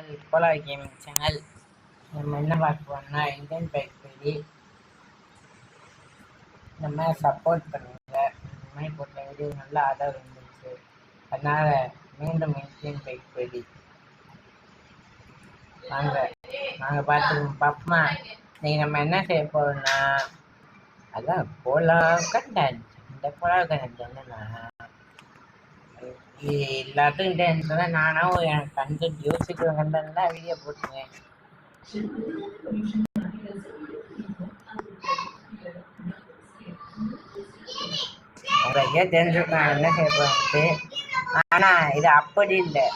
உங்கள் polar gaming channel. நம்ம என்ன பார்க்க போறோம்னா இந்தியன் பைக் பற்றி நம்ம சப்போர்ட் பண்ணுங்க. இந்த மாதிரி போட்ட வீடியோ நல்லா ஆதரவு இருந்துச்சு, அதனால மீண்டும் இந்தியன் பைக் பற்றி நாங்கள் பார்ப்போமா. நீங்கள் நம்ம என்ன செய்ய போகிறோம்னா அதான் போலார் கண்டென்ட். இந்த போலார் கண்டென்ட் என்னன்னா எல்லாத்துக்கும் டென்ஷன் தான். நானும் எனக்கு கண்டென்ட் யோசிக்கிற கண்டென்ட் தான் வீடியோ போட்டுருவேன். உங்களுக்கே தெரிஞ்சுக்கலாம் என்ன செய்யப்படுறது. ஆனால் இது அப்படி இல்லை.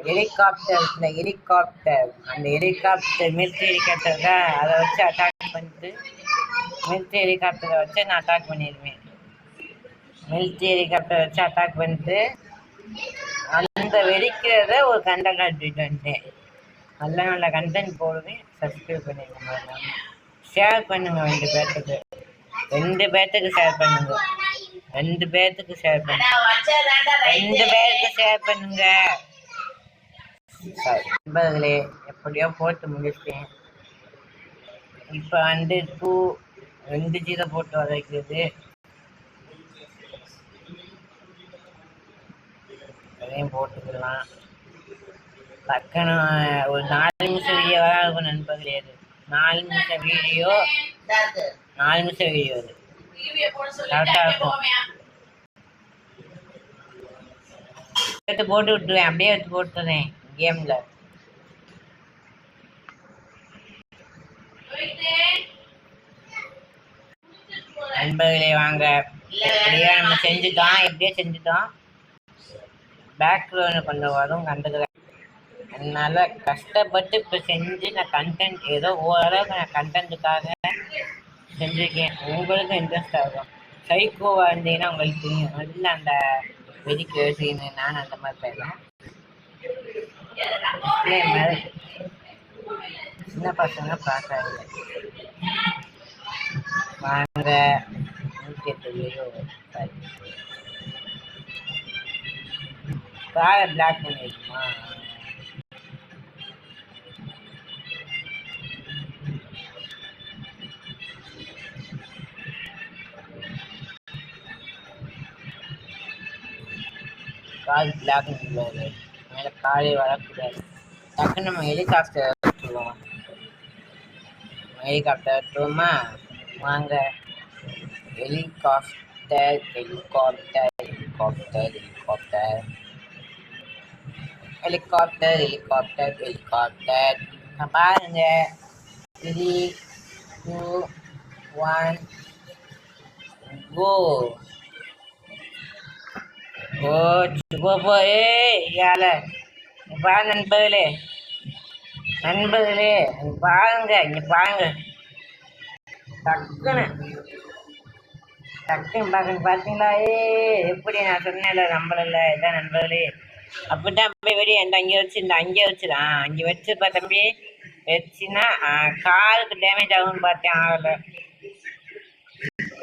ஹெலிகாப்டர் அந்த ஹெலிகாப்டர் மிலிட்ரி ஹெலிகாப்டர் தான். அதை வச்சு அட்டாக் பண்ணிட்டு மிலிட்ரி ஹெலிகாப்டரை வச்சு நான் அட்டாக் பண்ணிடுவேன். மிலிட்ரி ஹெலிகாப்டர் வச்சு அட்டாக் பண்ணிட்டு அந்த வெடிக்கிறத ஒரு கண்டென்ட் எடுத்துட்டு வந்துட்டேன். நல்ல நல்ல கண்டென்ட் போடுவேன். சப்ஸ்கிரைப் பண்ணிடுங்க, ஷேர் பண்ணுங்க. 2 பேர்த்துக்கு ஷேர் பண்ணுங்க. 2 பேர்த்துக்கு ஷேர் பண்ணுங்க. நண்பர்களே, எப்படியோ போட்டு முடிச்சிட்டேன். இப்போ வந்து 2-0 போட்டு வதைக்கிறது. அதையும் போட்டுக்கலாம். டக்குன்னு ஒரு 4 நிமிஷம் வீடியோ வர இருக்கும் நண்பர்களே. 4 நிமிஷம் வீடியோ அது கரெக்டாக இருக்கும். எடுத்து போட்டு விட்டுருவேன். அப்படியே எடுத்து போட்டுறேன் கேமில். நண்பர்களே வாங்க, நம்ம செஞ்சுட்டோம். பேக்ரவுண்ட் கொஞ்சம் வரும் கண்டுக்கிறேன். அதனால கஷ்டப்பட்டு இப்போ செஞ்சு நான் கண்டென்ட் ஏதோ ஓரளவுக்கு நான் கண்டென்ட்டுக்காக செஞ்சுருக்கேன். உங்களுக்கு இன்ட்ரெஸ்ட் ஆகும். சைக்கோவாக இருந்தீங்கன்னா உங்களுக்கு தெரியும். அதில் அந்த வெடிக்கிற சீனு நான் அந்த மாதிரி போயிடலாம். சின்ன பசங்க பார்க்காது. வாங்க, 108 வீடியோ காரை பிளாக் பண்ணிடுமா. கால் பிளாக் பண்ணிடுவாரு. மேலே காலே வரக்கூடாது. டக்குன்னு நம்ம ஹெலிகாப்டர் எடுத்துருவோம். வாங்க. ஹெலிகாப்டர் பாருங்க. 3, 2, 1 கோ. நண்பர்களே பாருங்க, இங்க பாருங்க. டக்குன்னு பார்த்தீங்களா? எப்படி நான் சொன்னேன்ல, நம்பல. இதான் நண்பர்களே, அப்படிதான் போய் வெடி. அங்கே வச்சுதான் அங்கே வச்சுப்பா தம்பி. வச்சுன்னா காலுக்கு டேமேஜ் ஆகும்னு பார்த்தேன். ஆகலை.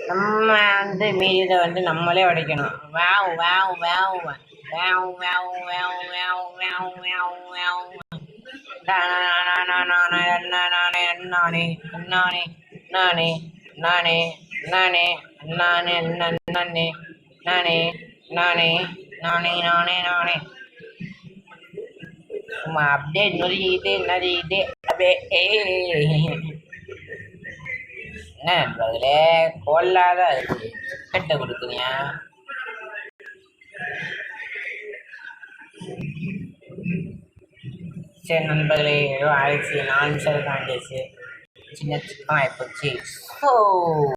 நம்ம வந்து மீதியை வந்து நம்மளே உடைக்கணும். அப்படியே நொறிக்கிட்டு அப்படியே என்ன நண்பர்களே, கோல்லாத கட்டை கொடுக்குறியா? சரி நண்பர்களே, ஏதோ ஆயிடுச்சு. 4 நிமிஷம் ஆயிடுச்சு. சின்ன சிக்கன் ஆயிப்போச்சு.